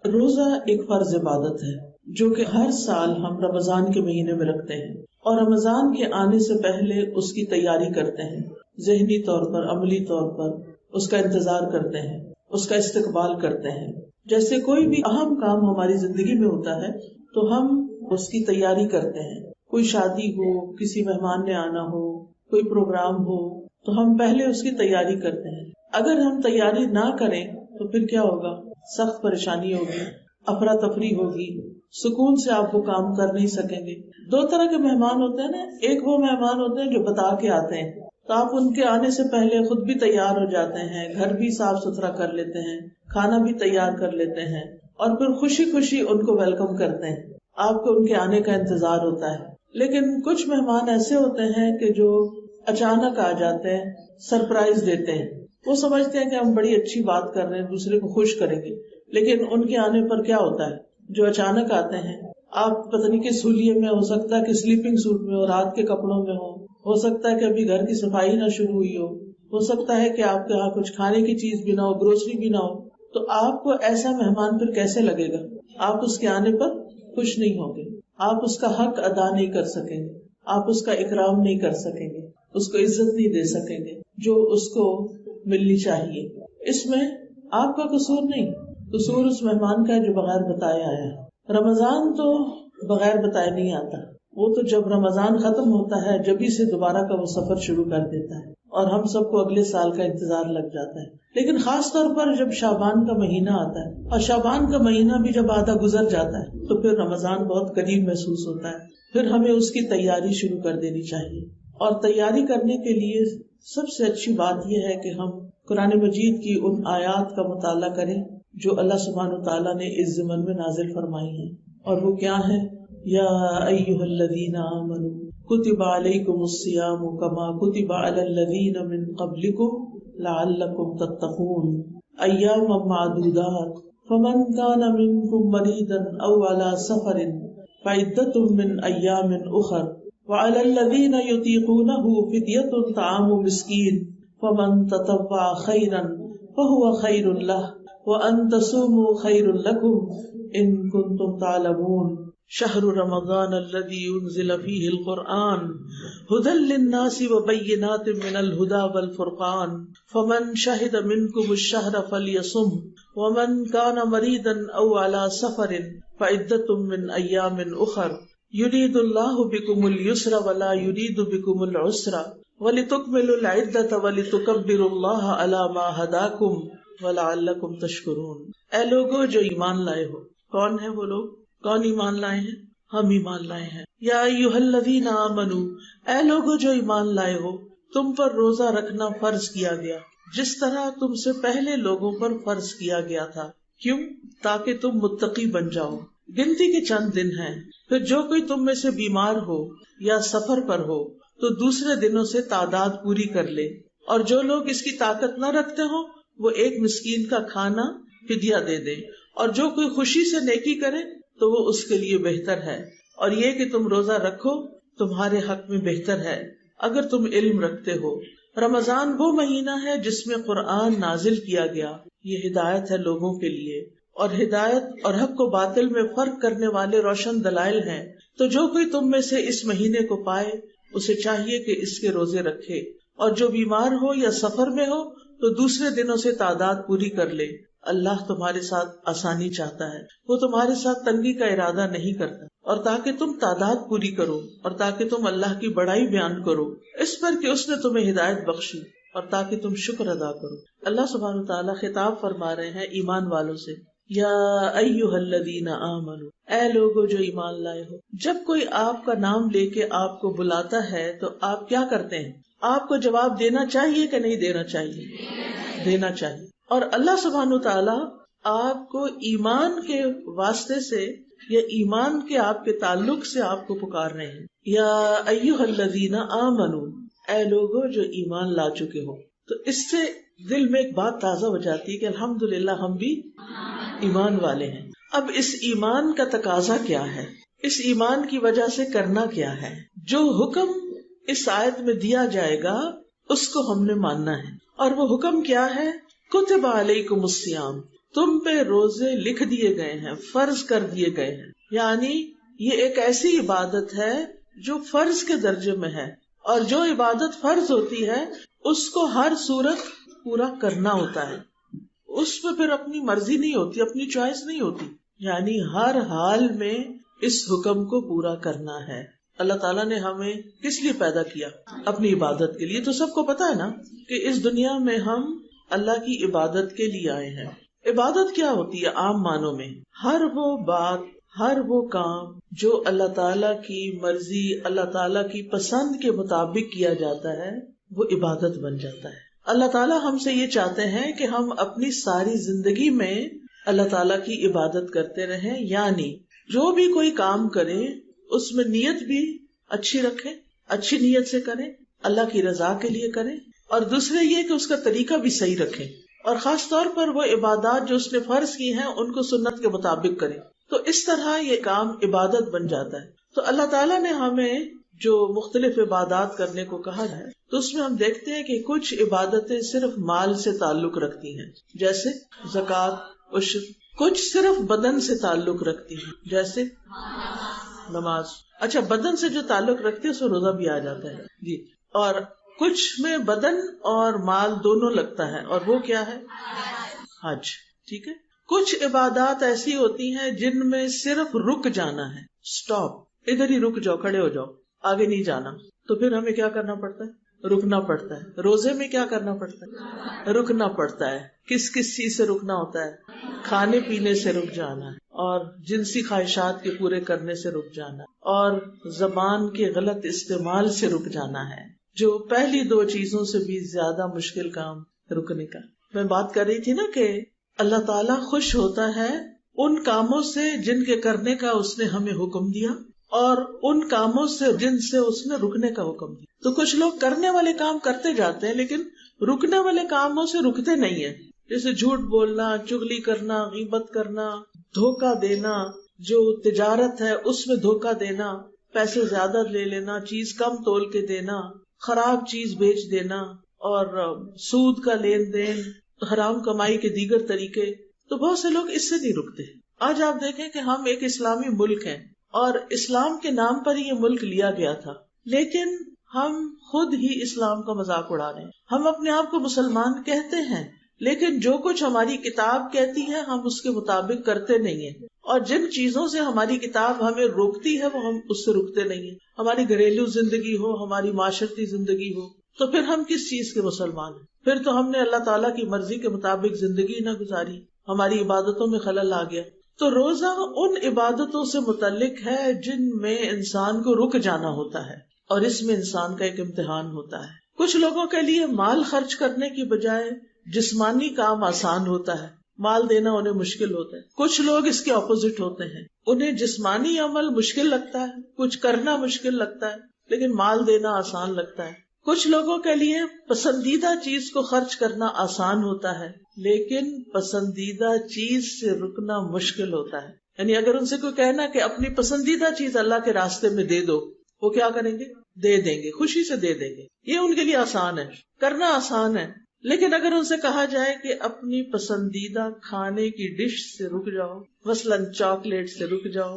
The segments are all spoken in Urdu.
روزہ ایک فرض عبادت ہے جو کہ ہر سال ہم رمضان کے مہینے میں رکھتے ہیں، اور رمضان کے آنے سے پہلے اس کی تیاری کرتے ہیں، ذہنی طور پر، عملی طور پر اس کا انتظار کرتے ہیں، اس کا استقبال کرتے ہیں۔ جیسے کوئی بھی اہم کام ہماری زندگی میں ہوتا ہے تو ہم اس کی تیاری کرتے ہیں، کوئی شادی ہو، کسی مہمان نے آنا ہو، کوئی پروگرام ہو، تو ہم پہلے اس کی تیاری کرتے ہیں۔ اگر ہم تیاری نہ کریں تو پھر کیا ہوگا؟ سخت پریشانی ہوگی، افراتفری ہوگی، سکون سے آپ وہ کام کر نہیں سکیں گے۔ دو طرح کے مہمان ہوتے ہیں نا، ایک وہ مہمان ہوتے ہیں جو بتا کے آتے ہیں، تو آپ ان کے آنے سے پہلے خود بھی تیار ہو جاتے ہیں، گھر بھی صاف ستھرا کر لیتے ہیں، کھانا بھی تیار کر لیتے ہیں، اور پھر خوشی خوشی ان کو ویلکم کرتے ہیں، آپ کو ان کے آنے کا انتظار ہوتا ہے۔ لیکن کچھ مہمان ایسے ہوتے ہیں کہ جو اچانک آ جاتے ہیں، سرپرائز دیتے ہیں، وہ سمجھتے ہیں کہ ہم بڑی اچھی بات کر رہے ہیں، دوسرے کو خوش کریں گے، لیکن ان کے آنے پر کیا ہوتا ہے؟ جو اچانک آتے ہیں، آپ پتہ نہیں کس حلیے میں، ہو سکتا ہے کہ سلیپنگ سوٹ میں ہو، رات کے کپڑوں میں ہو سکتا ہے کہ ابھی گھر کی صفائی نہ شروع ہوئی ہو سکتا ہے کہ آپ کے یہاں کچھ کھانے کی چیز بھی نہ ہو، گروسری بھی نہ ہو، تو آپ کو ایسا مہمان پھر کیسے لگے گا؟ آپ اس کے آنے پر خوش نہیں ہوں گے، آپ اس کا حق ادا نہیں کر سکیں گے، آپ اس کا اکرام نہیں کر سکیں گے، اس کو عزت نہیں دے سکیں گے جو اس کو ملنی چاہیے۔ اس میں آپ کا قصور نہیں، قصور اس مہمان کا ہے جو بغیر بتائے آیا ہے۔ رمضان تو بغیر بتائے نہیں آتا، وہ تو جب رمضان ختم ہوتا ہے جبھی سے دوبارہ کا وہ سفر شروع کر دیتا ہے، اور ہم سب کو اگلے سال کا انتظار لگ جاتا ہے۔ لیکن خاص طور پر جب شعبان کا مہینہ آتا ہے، اور شعبان کا مہینہ بھی جب آدھا گزر جاتا ہے، تو پھر رمضان بہت قریب محسوس ہوتا ہے، پھر ہمیں اس کی تیاری شروع کر دینی چاہیے۔ اور تیاری کرنے کے لیے سب سے اچھی بات یہ ہے کہ ہم قرآن مجید کی ان آیات کا مطالعہ کریں جو اللہ سبحانہ وتعالیٰ نے اس ضمن میں نازل فرمائی ہیں، اور وہ کیا ہے؟ یا ایھا الذین آمنوا کتب علیکم الصیام کما کتب علی الذین من قبلکم لعلکم تتقون ایاما معدودات فمن کان منکم مریضا او علی سفر فعدۃ من ایام اخر وعلی الذین یطیقونہ فدیۃ طعام مسکین فمن تطوع خیرا فہو خیر لہ وان تصوموا خیر لکم ان کنتم تعلمون شہر رمضان الذی انزل فیہ القرآن ھدی للناس وبینات من الھدی والفرقان فمن شہد منکم الشہر فلیصم ومن کان مریضا او علی سفر فعدۃ من ایام اخر یرید اللہ بکم الیسر ولا یرید بکم العسر ولتکملوا العدۃ ولتکبروا اللہ علی ما ھداکم ولعلکم تشکرون۔ اے لوگو جو ایمان لائے ہو۔ کون ہے وہ لوگ؟ کون ایمان لائے ہیں؟ ہم ایمان لائے ہیں۔ یا ایھا الذین آمنوا، اے لوگو جو ایمان لائے ہو، تم پر روزہ رکھنا فرض کیا گیا جس طرح تم سے پہلے لوگوں پر فرض کیا گیا تھا۔ کیوں؟ تاکہ تم متقی بن جاؤ۔ گنتی کے چند دن ہیں، پھر جو کوئی تم میں سے بیمار ہو یا سفر پر ہو تو دوسرے دنوں سے تعداد پوری کر لے، اور جو لوگ اس کی طاقت نہ رکھتے ہوں وہ ایک مسکین کا کھانا فدیہ دے دیں، اور جو کوئی خوشی سے نیکی کرے تو وہ اس کے لیے بہتر ہے، اور یہ کہ تم روزہ رکھو تمہارے حق میں بہتر ہے اگر تم علم رکھتے ہو۔ رمضان وہ مہینہ ہے جس میں قرآن نازل کیا گیا، یہ ہدایت ہے لوگوں کے لیے، اور ہدایت اور حق و باطل میں فرق کرنے والے روشن دلائل ہیں۔ تو جو کوئی تم میں سے اس مہینے کو پائے اسے چاہیے کہ اس کے روزے رکھے، اور جو بیمار ہو یا سفر میں ہو تو دوسرے دنوں سے تعداد پوری کر لے۔ اللہ تمہارے ساتھ آسانی چاہتا ہے، وہ تمہارے ساتھ تنگی کا ارادہ نہیں کرتا، اور تاکہ تم تعداد پوری کرو، اور تاکہ تم اللہ کی بڑائی بیان کرو اس پر کہ اس نے تمہیں ہدایت بخشی، اور تاکہ تم شکر ادا کرو۔ اللہ سبحانہ تعالیٰ خطاب فرما رہے ہیں ایمان والوں سے، یا ایھا الذین آمنوا، اے لوگو جو ایمان لائے ہو۔ جب کوئی آپ کا نام لے کے آپ کو بلاتا ہے تو آپ کیا کرتے ہیں؟ آپ کو جواب دینا چاہیے کہ نہیں دینا چاہیے؟ دینا چاہیے۔ اور اللہ سبحانہ تعالیٰ آپ کو ایمان کے واسطے سے یا ایمان کے آپ کے تعلق سے آپ کو پکار رہے ہیں، یا ایھا الذین آمنوا، اے لوگو جو ایمان لا چکے ہو۔ تو اس سے دل میں ایک بات تازہ ہو جاتی ہے کہ الحمدللہ ہم بھی ایمان والے ہیں۔ اب اس ایمان کا تقاضا کیا ہے؟ اس ایمان کی وجہ سے کرنا کیا ہے؟ جو حکم اس آیت میں دیا جائے گا اس کو ہم نے ماننا ہے، اور وہ حکم کیا ہے؟ کتب علیکم الصیام، تم پہ روزے لکھ دیے گئے ہیں، فرض کر دیے گئے ہیں، یعنی یہ ایک ایسی عبادت ہے جو فرض کے درجے میں ہے، اور جو عبادت فرض ہوتی ہے اس کو ہر صورت پورا کرنا ہوتا ہے، اس میں پھر اپنی مرضی نہیں ہوتی، اپنی چوائس نہیں ہوتی، یعنی ہر حال میں اس حکم کو پورا کرنا ہے۔ اللہ تعالیٰ نے ہمیں کس لیے پیدا کیا؟ اپنی عبادت کے لیے۔ تو سب کو پتا ہے نا کہ اس دنیا میں ہم اللہ کی عبادت کے لیے آئے ہیں۔ عبادت کیا ہوتی ہے عام معنوں میں؟ ہر وہ بات، ہر وہ کام جو اللہ تعالیٰ کی مرضی، اللہ تعالیٰ کی پسند کے مطابق کیا جاتا ہے وہ عبادت بن جاتا ہے۔ اللہ تعالیٰ ہم سے یہ چاہتے ہیں کہ ہم اپنی ساری زندگی میں اللہ تعالیٰ کی عبادت کرتے رہیں، یعنی جو بھی کوئی کام کریں اس میں نیت بھی اچھی رکھیں، اچھی نیت سے کریں، اللہ کی رضا کے لیے کریں، اور دوسرے یہ کہ اس کا طریقہ بھی صحیح رکھیں، اور خاص طور پر وہ عبادات جو اس نے فرض کی ہیں ان کو سنت کے مطابق کریں۔ تو اس طرح یہ کام عبادت بن جاتا ہے۔ تو اللہ تعالیٰ نے ہمیں جو مختلف عبادات کرنے کو کہا ہے تو اس میں ہم دیکھتے ہیں کہ کچھ عبادتیں صرف مال سے تعلق رکھتی ہیں، جیسے زکوٰۃ، عشر۔ کچھ صرف بدن سے تعلق رکھتی ہیں، جیسے نماز۔ اچھا، بدن سے جو تعلق رکھتی ہے اس میں روزہ بھی آ جاتا ہے جی۔ اور کچھ میں بدن اور مال دونوں لگتا ہے، اور وہ کیا ہے؟ حج۔ ٹھیک ہے۔ کچھ عبادات ایسی ہوتی ہیں جن میں صرف رک جانا ہے، سٹاپ، ادھر ہی رک جاؤ، کھڑے ہو جاؤ، آگے نہیں جانا، تو پھر ہمیں کیا کرنا پڑتا ہے؟ رکنا پڑتا ہے۔ روزے میں کیا کرنا پڑتا ہے؟ رکنا پڑتا ہے۔ کس کس چیز سے رکنا ہوتا ہے؟ کھانے پینے سے رک جانا ہے، اور جنسی خواہشات کے پورے کرنے سے رک جانا، اور زبان کے غلط استعمال سے رک جانا ہے، جو پہلی دو چیزوں سے بھی زیادہ مشکل کام رکنے کا۔ میں بات کر رہی تھی نا کہ اللہ تعالیٰ خوش ہوتا ہے ان کاموں سے جن کے کرنے کا اس نے ہمیں حکم دیا، اور ان کاموں سے جن سے اس نے رکنے کا حکم دیا۔ تو کچھ لوگ کرنے والے کام کرتے جاتے ہیں لیکن رکنے والے کاموں سے رکتے نہیں ہیں، جیسے جھوٹ بولنا، چغلی کرنا، غیبت کرنا، دھوکہ دینا، جو تجارت ہے اس میں دھوکہ دینا، پیسے زیادہ لے لینا، چیز کم تول کے دینا، خراب چیز بیچ دینا، اور سود کا لین دین، حرام کمائی کے دیگر طریقے۔ تو بہت سے لوگ اس سے نہیں رکتے۔ آج آپ دیکھیں کہ ہم ایک اسلامی ملک ہیں، اور اسلام کے نام پر یہ ملک لیا گیا تھا، لیکن ہم خود ہی اسلام کا مذاق اڑا رہے ہیں۔ ہم اپنے آپ کو مسلمان کہتے ہیں، لیکن جو کچھ ہماری کتاب کہتی ہے ہم اس کے مطابق کرتے نہیں ہیں، اور جن چیزوں سے ہماری کتاب ہمیں روکتی ہے وہ ہم اس سے رکتے نہیں ہیں۔ ہماری گھریلو زندگی ہو، ہماری معاشرتی زندگی ہو، تو پھر ہم کس چیز کے مسلمان ہیں؟ پھر تو ہم نے اللہ تعالیٰ کی مرضی کے مطابق زندگی نہ گزاری، ہماری عبادتوں میں خلل آ گیا۔ تو روزہ ان عبادتوں سے متعلق ہے جن میں انسان کو رک جانا ہوتا ہے، اور اس میں انسان کا ایک امتحان ہوتا ہے۔ کچھ لوگوں کے لیے مال خرچ کرنے کی بجائے جسمانی کام آسان ہوتا ہے، مال دینا انہیں مشکل ہوتا ہے۔ کچھ لوگ اس کے اپوزٹ ہوتے ہیں، انہیں جسمانی عمل مشکل لگتا ہے، کچھ کرنا مشکل لگتا ہے، لیکن مال دینا آسان لگتا ہے۔ کچھ لوگوں کے لیے پسندیدہ چیز کو خرچ کرنا آسان ہوتا ہے، لیکن پسندیدہ چیز سے رکنا مشکل ہوتا ہے۔ یعنی اگر ان سے کوئی کہنا کہ اپنی پسندیدہ چیز اللہ کے راستے میں دے دو، وہ کیا کریں گے؟ دے دیں گے، خوشی سے دے دیں گے۔ یہ ان کے لیے آسان ہے، کرنا آسان ہے۔ لیکن اگر ان سے کہا جائے کہ اپنی پسندیدہ کھانے کی ڈش سے رک جاؤ، مثلاً چاکلیٹ سے رک جاؤ،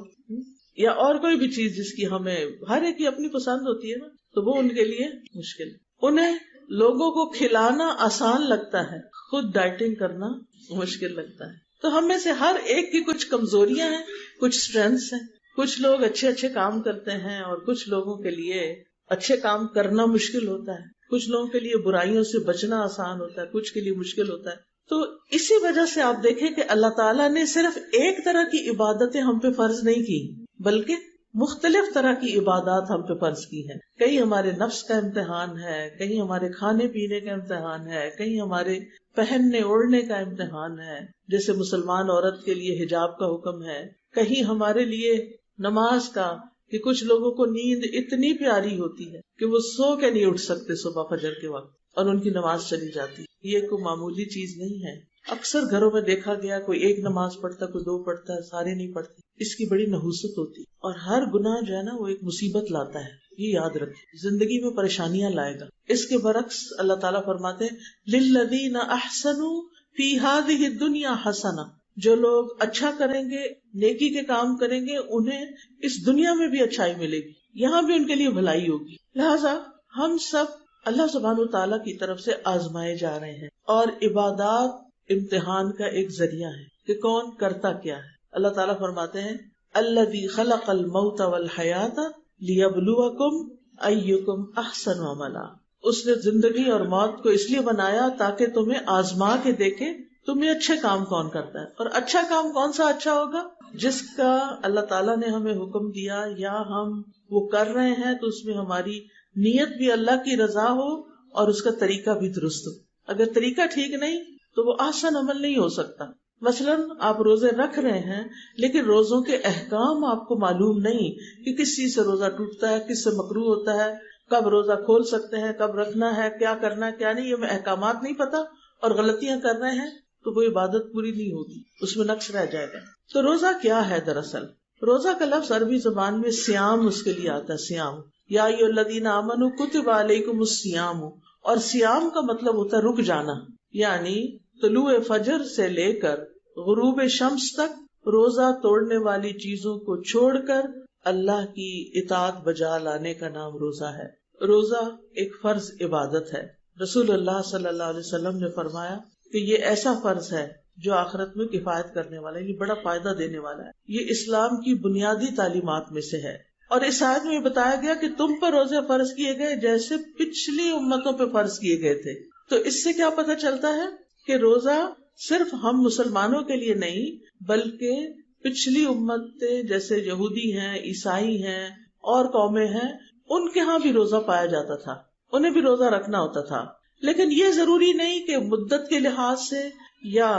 یا اور کوئی بھی چیز جس کی ہمیں ہر ایک کی اپنی پسند ہوتی ہے نا، تو وہ ان کے لیے مشکل۔ انہیں لوگوں کو کھلانا آسان لگتا ہے، خود ڈائٹنگ کرنا مشکل لگتا ہے۔ تو ہم میں سے ہر ایک کی کچھ کمزوریاں ہیں، کچھ اسٹرینتھس ہیں۔ کچھ لوگ اچھے اچھے کام کرتے ہیں، اور کچھ لوگوں کے لیے اچھے کام کرنا مشکل ہوتا ہے۔ کچھ لوگوں کے لیے برائیوں سے بچنا آسان ہوتا ہے، کچھ کے لیے مشکل ہوتا ہے۔ تو اسی وجہ سے آپ دیکھیں کہ اللہ تعالیٰ نے صرف ایک طرح کی عبادتیں ہم پہ فرض نہیں کی، بلکہ مختلف طرح کی عبادات ہم پہ فرض کی ہیں۔ کہیں ہمارے نفس کا امتحان ہے، کہیں ہمارے کھانے پینے کا امتحان ہے، کہیں ہمارے پہننے اوڑھنے کا امتحان ہے، جیسے مسلمان عورت کے لیے حجاب کا حکم ہے، کہیں ہمارے لیے نماز کا، کہ کچھ لوگوں کو نیند اتنی پیاری ہوتی ہے کہ وہ سو کے نہیں اٹھ سکتے صبح فجر کے وقت، اور ان کی نماز چلی جاتی۔ یہ کوئی معمولی چیز نہیں ہے۔ اکثر گھروں میں دیکھا گیا کوئی ایک نماز پڑھتا ہے، کوئی دو پڑھتا ہے، سارے نہیں پڑھتے۔ اس کی بڑی نحوست ہوتی، اور ہر گناہ جو ہے نا وہ ایک مصیبت لاتا ہے، یہ یاد رکھیں، زندگی میں پریشانیاں لائے گا۔ اس کے برعکس اللہ تعالیٰ فرماتے ہیں لِلَّذِينَ أَحْسَنُوا فی ہذہ الدنیا حسنہ، جو لوگ اچھا کریں گے، نیکی کے کام کریں گے، انہیں اس دنیا میں بھی اچھائی ملے گی، یہاں بھی ان کے لیے بھلائی ہوگی. لہذا ہم سب اللہ سبحانہ وتعالیٰ کی طرف سے آزمائے جا رہے ہیں، اور عبادات امتحان کا ایک ذریعہ ہے کہ کون کرتا کیا ہے. اللہ تعالیٰ فرماتے ہیں الذی خلق الموت والحیات لیبلوکم ایکم احسن عملا، اس نے زندگی اور موت کو اس لیے بنایا تاکہ تمہیں آزما کے دیکھے تمہیں اچھے کام کون کرتا ہے. اور اچھا کام کون سا اچھا ہوگا؟ جس کا اللہ تعالیٰ نے ہمیں حکم دیا یا ہم وہ کر رہے ہیں تو اس میں ہماری نیت بھی اللہ کی رضا ہو اور اس کا طریقہ بھی درست ہو. اگر طریقہ ٹھیک نہیں تو وہ احسن عمل نہیں ہو سکتا. مثلاً آپ روزے رکھ رہے ہیں لیکن روزوں کے احکام آپ کو معلوم نہیں کہ کس چیز سے روزہ ٹوٹتا ہے، کس سے مکروہ ہوتا ہے، کب روزہ کھول سکتے ہیں، کب رکھنا ہے، کیا کرنا ہے کیا نہیں، یہ احکامات نہیں پتا اور غلطیاں کر رہے ہیں تو وہ عبادت پوری نہیں ہوگی، اس میں نقص رہ جائے گا. تو روزہ کیا ہے؟ دراصل روزہ کا لفظ عربی زبان میں سیام اس کے لیے آتا ہے. سیام یا ایھا الذین آمنوا کتب علیکم الصیام، اور سیام کا مطلب ہوتا ہے رک جانا، یعنی طلوع فجر سے لے کر غروب شمس تک روزہ توڑنے والی چیزوں کو چھوڑ کر اللہ کی اطاعت بجا لانے کا نام روزہ ہے. روزہ ایک فرض عبادت ہے. رسول اللہ صلی اللہ علیہ وسلم نے فرمایا کہ یہ ایسا فرض ہے جو آخرت میں کفایت کرنے والا ہے، یہ بڑا فائدہ دینے والا ہے. یہ اسلام کی بنیادی تعلیمات میں سے ہے. اور اس آیت میں بتایا گیا کہ تم پر روزے فرض کیے گئے جیسے پچھلی امتوں پہ فرض کیے گئے تھے. تو اس سے کیا پتہ چلتا ہے کہ روزہ صرف ہم مسلمانوں کے لیے نہیں بلکہ پچھلی امتیں جیسے یہودی ہیں، عیسائی ہیں اور قومیں ہیں، ان کے ہاں بھی روزہ پایا جاتا تھا، انہیں بھی روزہ رکھنا ہوتا تھا. لیکن یہ ضروری نہیں کہ مدت کے لحاظ سے یا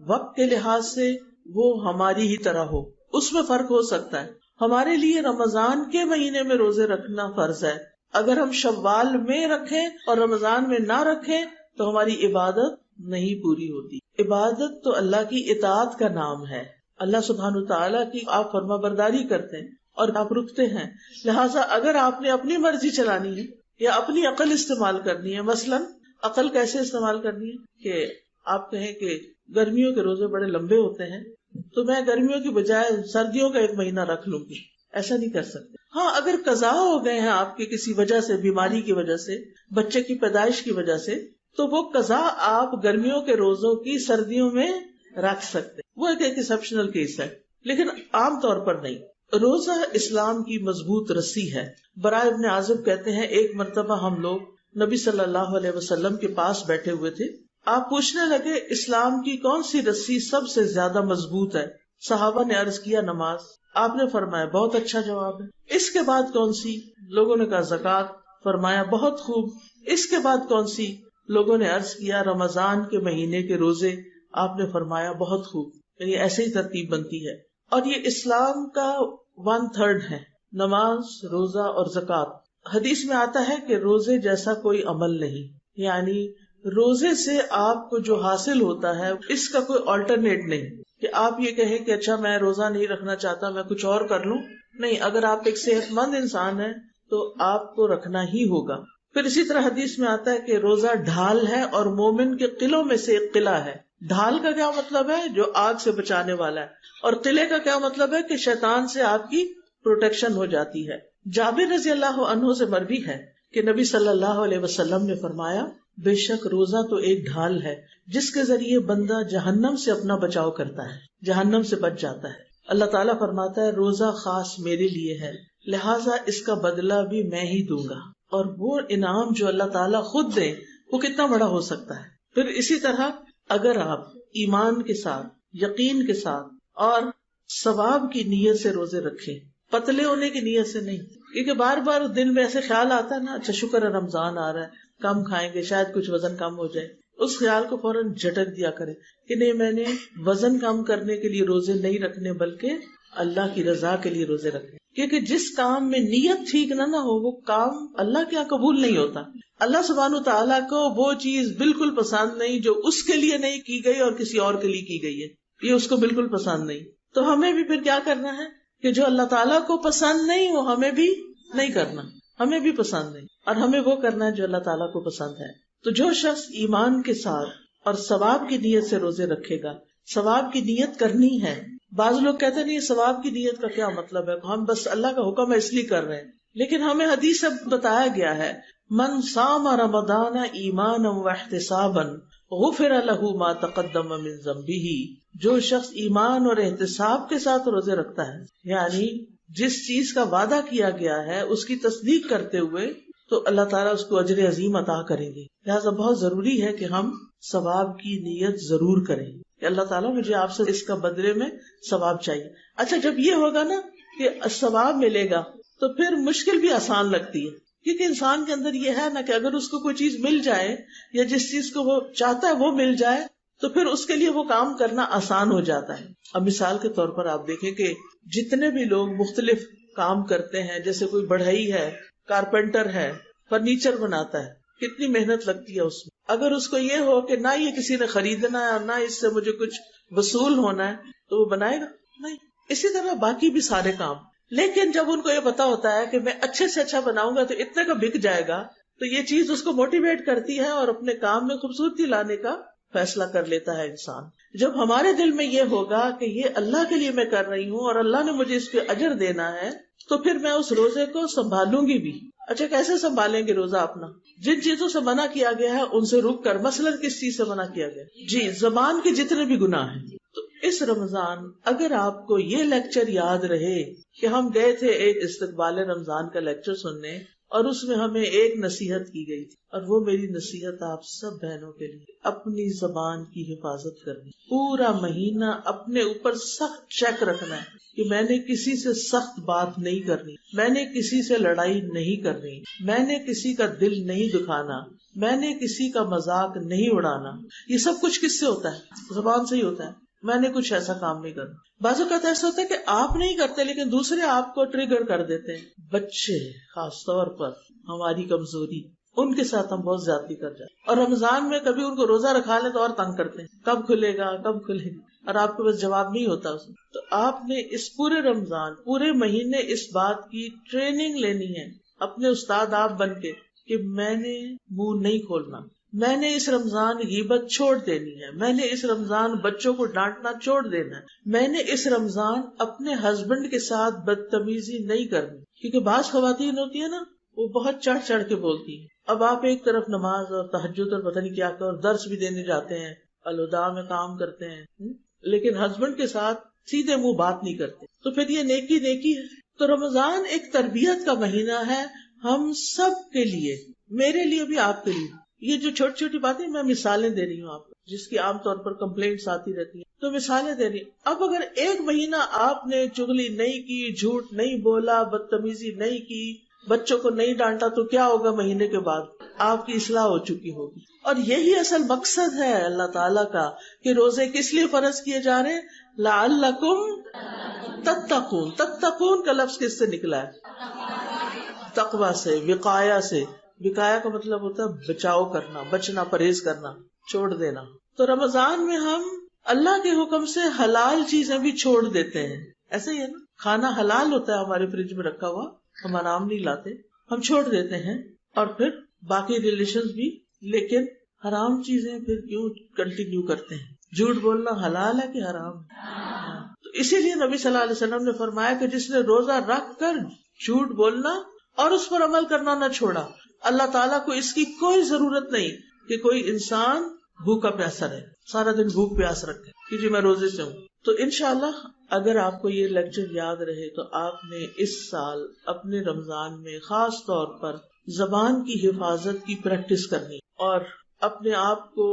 وقت کے لحاظ سے وہ ہماری ہی طرح ہو، اس میں فرق ہو سکتا ہے. ہمارے لیے رمضان کے مہینے میں روزے رکھنا فرض ہے. اگر ہم شوال میں رکھیں اور رمضان میں نہ رکھیں تو ہماری عبادت نہیں پوری ہوتی. عبادت تو اللہ کی اطاعت کا نام ہے. اللہ سبحانہ تعالیٰ کی آپ فرما برداری کرتے ہیں اور آپ رکتے ہیں. لہٰذا اگر آپ نے اپنی مرضی چلانی ہے یا اپنی عقل استعمال کرنی ہے، مثلاً عقل کیسے استعمال کرنی ہے کہ آپ کہیں کہ گرمیوں کے روزے بڑے لمبے ہوتے ہیں تو میں گرمیوں کی بجائے سردیوں کا 1 مہینہ رکھ لوں گی، ایسا نہیں کر سکتے. ہاں اگر قضا ہو گئے ہیں آپ کے کسی وجہ سے، بیماری کی وجہ سے، بچے کی پیدائش کی وجہ سے، تو وہ قضا آپ گرمیوں کے روزوں کی سردیوں میں رکھ سکتے، وہ ایک ایکسیپشنل کیس ہے، لیکن عام طور پر نہیں. روزہ اسلام کی مضبوط رسی ہے. براء ابن عازب کہتے ہیں ایک مرتبہ ہم لوگ نبی صلی اللہ علیہ وسلم کے پاس بیٹھے ہوئے تھے. آپ پوچھنے لگے اسلام کی کون سی رسی سب سے زیادہ مضبوط ہے؟ صحابہ نے عرض کیا نماز. آپ نے فرمایا بہت اچھا جواب ہے. اس کے بعد کون سی؟ لوگوں نے کہا زکوٰۃ. فرمایا بہت خوب. اس کے بعد کون سی؟ لوگوں نے عرض کیا رمضان کے مہینے کے روزے. آپ نے فرمایا بہت خوب. یعنی ایسے ہی ترتیب بنتی ہے. اور یہ اسلام کا 1/3 ہے، نماز، روزہ اور زکوٰۃ. حدیث میں آتا ہے کہ روزے جیسا کوئی عمل نہیں، یعنی روزے سے آپ کو جو حاصل ہوتا ہے اس کا کوئی آلٹرنیٹ نہیں کہ آپ یہ کہیں کہ اچھا میں روزہ نہیں رکھنا چاہتا، میں کچھ اور کر لوں. نہیں، اگر آپ ایک صحت مند انسان ہیں تو آپ کو رکھنا ہی ہوگا. پھر اسی طرح حدیث میں آتا ہے کہ روزہ ڈھال ہے اور مومن کے قلعوں میں سے ایک قلعہ ہے. ڈھال کا کیا مطلب ہے؟ جو آگ سے بچانے والا ہے. اور قلعے کا کیا مطلب ہے؟ کہ شیطان سے آپ کی پروٹیکشن ہو جاتی ہے. جابر رضی اللہ عنہ سے مروی ہے کہ نبی صلی اللہ علیہ وسلم نے فرمایا بے شک روزہ تو ایک ڈھال ہے جس کے ذریعے بندہ جہنم سے اپنا بچاؤ کرتا ہے، جہنم سے بچ جاتا ہے. اللہ تعالیٰ فرماتا ہے روزہ خاص میرے لیے ہے، لہٰذا اس کا بدلہ بھی میں ہی دوں گا. اور وہ انعام جو اللہ تعالیٰ خود دے وہ کتنا بڑا ہو سکتا ہے. پھر اسی طرح اگر آپ ایمان کے ساتھ، یقین کے ساتھ اور ثواب کی نیت سے روزے رکھیں، پتلے ہونے کی نیت سے نہیں، کیونکہ بار بار دل میں ایسے خیال آتا ہے نا اچھا شکر ہے رمضان آ رہا ہے، کم کھائیں گے شاید کچھ وزن کم ہو جائے. اس خیال کو فوراً جھٹک دیا کرے کہ نہیں، میں نے وزن کم کرنے کے لیے روزے نہیں رکھنے بلکہ اللہ کی رضا کے لیے روزے رکھنے. کیونکہ جس کام میں نیت ٹھیک نہ ہو وہ کام اللہ کے یہاں قبول نہیں ہوتا. اللہ سبحانہ تعالیٰ کو وہ چیز بالکل پسند نہیں جو اس کے لیے نہیں کی گئی اور کسی اور کے لیے کی گئی ہے، یہ اس کو بالکل پسند نہیں. تو ہمیں بھی پھر کیا کرنا ہے کہ جو اللہ تعالیٰ کو پسند نہیں وہ ہمیں بھی نہیں کرنا، ہمیں بھی پسند نہیں، اور ہمیں وہ کرنا ہے جو اللہ تعالیٰ کو پسند ہے. تو جو شخص ایمان کے ساتھ اور ثواب کی نیت سے روزے رکھے گا. ثواب کی نیت کرنی ہے. بعض لوگ کہتے نہیں ثواب کی نیت کا کیا مطلب ہے, ہم بس اللہ کا حکم ہے اس لیے کر رہے ہیں. لیکن ہمیں حدیث سے بتایا گیا ہے من صام رمضان ایمانا واحتسابا غفر له ما تقدم من ذنبه. جو شخص ایمان اور احتساب کے ساتھ روزے رکھتا ہے, یعنی جس چیز کا وعدہ کیا گیا ہے اس کی تصدیق کرتے ہوئے, تو اللہ تعالیٰ اس کو اجر عظیم عطا کریں گے. لہٰذا بہت ضروری ہے کہ ہم ثواب کی نیت ضرور کریں کہ اللہ تعالیٰ مجھے آپ سے اس کا بدلے میں ثواب چاہیے. اچھا, جب یہ ہوگا نا کہ ثواب ملے گا تو پھر مشکل بھی آسان لگتی ہے, کیونکہ انسان کے اندر یہ ہے نا کہ اگر اس کو کوئی چیز مل جائے یا جس چیز کو وہ چاہتا ہے وہ مل جائے تو پھر اس کے لیے وہ کام کرنا آسان ہو جاتا ہے. اب مثال کے طور پر آپ دیکھیں کہ جتنے بھی لوگ مختلف کام کرتے ہیں, جیسے کوئی بڑھئی ہے, کارپینٹر ہے, فرنیچر بناتا ہے, کتنی محنت لگتی ہے اس میں. اگر اس کو یہ ہو کہ نہ یہ کسی نے خریدنا ہے اور نہ اس سے مجھے کچھ وصول ہونا ہے تو وہ بنائے گا نہیں. اسی طرح باقی بھی سارے کام. لیکن جب ان کو یہ پتا ہوتا ہے کہ میں اچھے سے اچھا بناؤں گا تو اتنے کا بک جائے گا, تو یہ چیز اس کو موٹیویٹ کرتی ہے اور اپنے کام میں خوبصورتی لانے کا فیصلہ کر لیتا ہے انسان. جب ہمارے دل میں یہ ہوگا کہ یہ اللہ کے لیے میں کر رہی ہوں اور اللہ نے مجھے اس کے اجر دینا ہے, تو پھر میں اس روزے کو سنبھالوں گی بھی. اچھا, کیسے سنبھالیں گے روزہ اپنا؟ جن چیزوں سے منع کیا گیا ہے ان سے رک کر. مثلا کس چیز سے منع کیا گیا؟ جی, زبان کے جتنے بھی گناہ ہیں. تو اس رمضان اگر آپ کو یہ لیکچر یاد رہے کہ ہم گئے تھے ایک استقبال رمضان کا لیکچر سننے اور اس میں ہمیں ایک نصیحت کی گئی تھی, اور وہ میری نصیحت آپ سب بہنوں کے لیے, اپنی زبان کی حفاظت کرنی. پورا مہینہ اپنے اوپر سخت چیک رکھنا ہے کہ میں نے کسی سے سخت بات نہیں کرنی, میں نے کسی سے لڑائی نہیں کرنی, میں نے کسی کا دل نہیں دکھانا, میں نے کسی کا مذاق نہیں اڑانا. یہ سب کچھ کس سے ہوتا ہے؟ زبان سے ہی ہوتا ہے. میں نے کچھ ایسا کام نہیں کرنا. بعض اوقات ایسا ہوتا ہے کہ آپ نہیں کرتے لیکن دوسرے آپ کو ٹریگر کر دیتے ہیں. بچے خاص طور پر ہماری کمزوری, ان کے ساتھ ہم بہت زیادتی کر جاتے ہیں. اور رمضان میں کبھی ان کو روزہ رکھا لیں تو اور تنگ کرتے ہیں, کب کھلے گا کب کھلے گا, اور آپ کو بس جواب نہیں ہوتا اس میں. تو آپ نے اس پورے رمضان پورے مہینے اس بات کی ٹریننگ لینی ہے اپنے استاد آپ بن کے کہ میں نے منہ نہیں کھولنا, میں نے اس رمضان غیبت چھوڑ دینی ہے, میں نے اس رمضان بچوں کو ڈانٹنا چھوڑ دینا ہے, میں نے اس رمضان اپنے ہسبینڈ کے ساتھ بدتمیزی نہیں کرنی. کیونکہ بعض خواتین ہوتی ہے نا, وہ بہت چڑھ چڑھ کے بولتی ہیں. اب آپ ایک طرف نماز اور تہجد اور پتہ نہیں کیا کر اور درس بھی دینے جاتے ہیں, الوداع میں کام کرتے ہیں, لیکن ہسبینڈ کے ساتھ سیدھے منہ بات نہیں کرتے, تو پھر یہ نیکی نیکی ہے. تو رمضان ایک تربیت کا مہینہ ہے ہم سب کے لیے, میرے لیے بھی آپ کے لیے. یہ جو چھوٹی چھوٹی باتیں میں مثالیں دے رہی ہوں آپ کو, جس کی عام طور پر کمپلینٹس آتی رہتی ہیں, تو مثالیں دے رہی ہوں. اب اگر ایک مہینہ آپ نے چغلی نہیں کی, جھوٹ نہیں بولا, بدتمیزی نہیں کی, بچوں کو نہیں ڈانٹا, تو کیا ہوگا؟ مہینے کے بعد آپ کی اصلاح ہو چکی ہوگی. اور یہی اصل مقصد ہے اللہ تعالیٰ کا کہ روزے کس لیے فرض کیے جا رہے ہیں؟ لعلکم تتقون. تتقون کا لفظ کس سے نکلا ہے؟ تقوی سے, وقایا سے. وقایا کا مطلب ہوتا ہے بچاؤ کرنا, بچنا, پرہیز کرنا, چھوڑ دینا. تو رمضان میں ہم اللہ کے حکم سے حلال چیزیں بھی چھوڑ دیتے ہیں. ایسے ہی ہے نا, کھانا حلال ہوتا ہے ہمارے فریج میں رکھا ہوا, ہم آرام نہیں لاتے, ہم چھوڑ دیتے ہیں. اور پھر باقی ریلیشنز بھی, لیکن حرام چیزیں پھر کیوں کنٹینیو کرتے ہیں؟ جھوٹ بولنا حلال ہے کہ حرام ہے؟ تو اسی لیے نبی صلی اللہ علیہ وسلم نے فرمایا کہ جس نے روزہ رکھ کر جھوٹ بولنا اور اس پر عمل کرنا نہ چھوڑا, اللہ تعالیٰ کو اس کی کوئی ضرورت نہیں کہ کوئی انسان بھوکا پیاسا رہے, سارا دن بھوک پیاس رکھے کہ جی میں روزے سے ہوں. تو انشاءاللہ اگر آپ کو یہ لیکچر یاد رہے تو آپ نے اس سال اپنے رمضان میں خاص طور پر زبان کی حفاظت کی پریکٹس کرنی اور اپنے آپ کو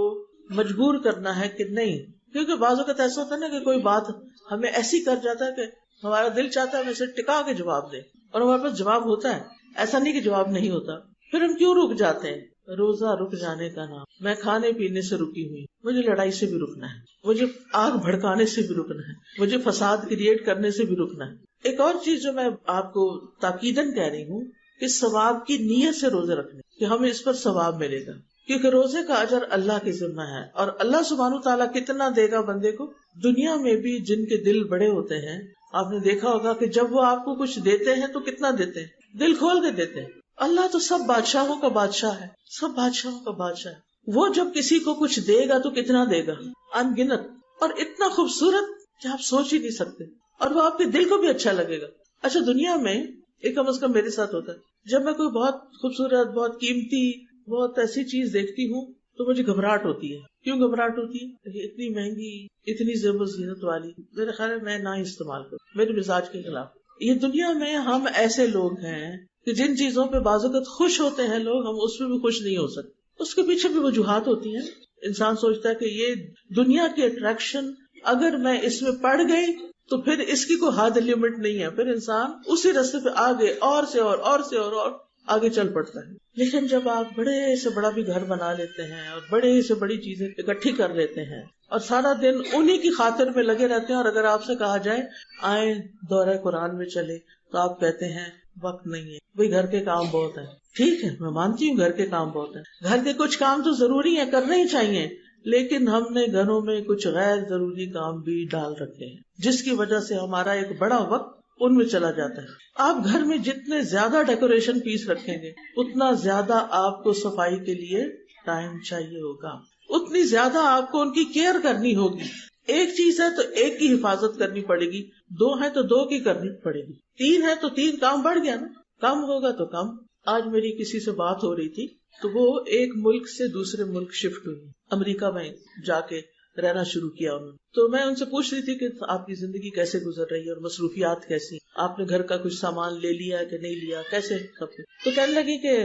مجبور کرنا ہے کہ نہیں, کیونکہ بعض اوقات ایسا ہوتا ہے نا کہ کوئی بات ہمیں ایسی کر جاتا ہے کہ ہمارا دل چاہتا ہے ہم اسے ٹکا کے جواب دیں, اور ہمارے پاس جواب ہوتا ہے, ایسا نہیں کہ جواب نہیں ہوتا. پھر ہم کیوں رک جاتے ہیں؟ روزہ رک جانے کا نام. میں کھانے پینے سے رکی ہوئی, مجھے لڑائی سے بھی رکنا ہے, مجھے آگ بھڑکانے سے بھی رکنا ہے, مجھے فساد کریٹ کرنے سے بھی رکنا ہے. ایک اور چیز جو میں آپ کو تاکیدن کہہ رہی ہوں کہ ثواب کی نیت سے روزے رکھنے, کہ ہمیں اس پر ثواب ملے گا, کیونکہ روزے کا اجر اللہ کے ذمہ ہے. اور اللہ سبحانہ تعالیٰ کتنا دے گا بندے کو؟ دنیا میں بھی جن کے دل بڑے ہوتے ہیں, آپ نے دیکھا ہوگا کہ جب وہ آپ کو کچھ دیتے ہیں تو کتنا دیتے ہیں, دل کھول کے دیتے ہیں. اللہ تو سب بادشاہوں کا بادشاہ ہے, سب بادشاہوں کا بادشاہ ہے. وہ جب کسی کو کچھ دے گا تو کتنا دے گا، انگنت، اور اتنا خوبصورت کہ آپ سوچ ہی نہیں سکتے، اور وہ آپ کے دل کو بھی اچھا لگے گا. اچھا دنیا میں ایک کم از کم میرے ساتھ ہوتا ہے، جب میں کوئی بہت خوبصورت، بہت قیمتی، بہت ایسی چیز دیکھتی ہوں تو مجھے گھبراہٹ ہوتی ہے. کیوں گھبراہٹ ہوتی ہے؟ اتنی مہنگی، اتنی زیب و زینت والی، میرے خیال ہے میں نہ استعمال کروں، میرے مزاج کے خلاف. یہ دنیا میں ہم ایسے لوگ ہیں کہ جن چیزوں پہ بعض اوقات خوش ہوتے ہیں لوگ، ہم اس پہ بھی خوش نہیں ہو سکتے. اس کے پیچھے بھی وجوہات ہوتی ہیں. انسان سوچتا ہے کہ یہ دنیا کی اٹریکشن اگر میں اس میں پڑ گئی تو پھر اس کی کوئی حد لمٹ نہیں ہے، پھر انسان اسی راستے پہ آگے اور سے اور آگے چل پڑتا ہے. لیکن جب آپ بڑے سے بڑا بھی گھر بنا لیتے ہیں اور بڑے سے بڑی چیزیں اکٹھی کر لیتے ہیں اور سارا دن انہی کی خاطر میں لگے رہتے ہیں، اور اگر آپ سے کہا جائے آئیں دورہ قرآن میں چلے تو آپ کہتے ہیں وقت نہیں ہے، بھئی گھر کے کام بہت ہیں. ٹھیک ہے، میں مانتی ہوں گھر کے کام بہت ہیں، گھر کے کچھ کام تو ضروری ہیں، کرنے ہی چاہیے، لیکن ہم نے گھروں میں کچھ غیر ضروری کام بھی ڈال رکھے ہیں جس کی وجہ سے ہمارا ایک بڑا وقت ان میں چلا جاتا ہے. آپ گھر میں جتنے زیادہ ڈیکوریشن پیس رکھیں گے اتنا زیادہ آپ کو صفائی کے لیے ٹائم چاہیے ہوگا، اتنی زیادہ آپ کو ان کی کیئر کرنی ہوگی. ایک چیز ہے تو ایک کی حفاظت کرنی پڑے گی، دو ہے تو دو کی کرنی پڑے گی، تین ہے تو تین، کام بڑھ گیا نا، کم ہوگا تو کم. آج میری کسی سے بات ہو رہی تھی تو وہ ایک ملک سے دوسرے ملک شفٹ ہوئی، امریکہ میں جا کے رہنا شروع کیا انہوں نے. تو میں ان سے پوچھ رہی تھی کہ آپ کی زندگی کیسے گزر رہی ہے اور مصروفیات کیسی، آپ نے گھر کا کچھ سامان لے لیا کہ نہیں لیا، کیسے سب کچھ. تو کہنے لگی کہ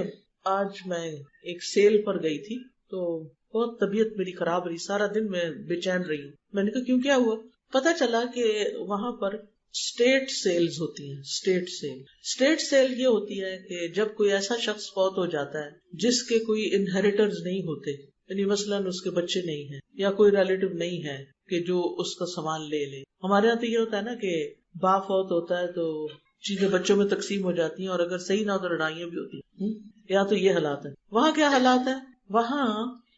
آج میں ایک سیل پر گئی تھی تو بہت طبیعت میری خراب رہی، سارا دن میں بے چین رہی ہوں. میں نے کہا کیوں، کیا ہوا؟ پتا چلا کہ وہاں پر اسٹیٹ سیلز ہوتی ہیں. اسٹیٹ سیل یہ ہوتی ہے کہ جب کوئی ایسا شخص فوت ہو جاتا ہے جس کے کوئی انہیریٹرز نہیں ہوتے، یعنی مثلاً اس کے بچے نہیں ہیں یا کوئی ریلیٹو نہیں ہے کہ جو اس کا سامان لے لے. ہمارے یہاں تو یہ ہوتا ہے نا کہ باپ فوت ہوتا ہے تو چیزیں بچوں میں تقسیم ہو جاتی ہیں، اور اگر صحیح نہ ہو تو لڑائیاں بھی ہوتی ہیں. یا تو یہ حالات ہے. وہاں کیا حالات ہے؟ وہاں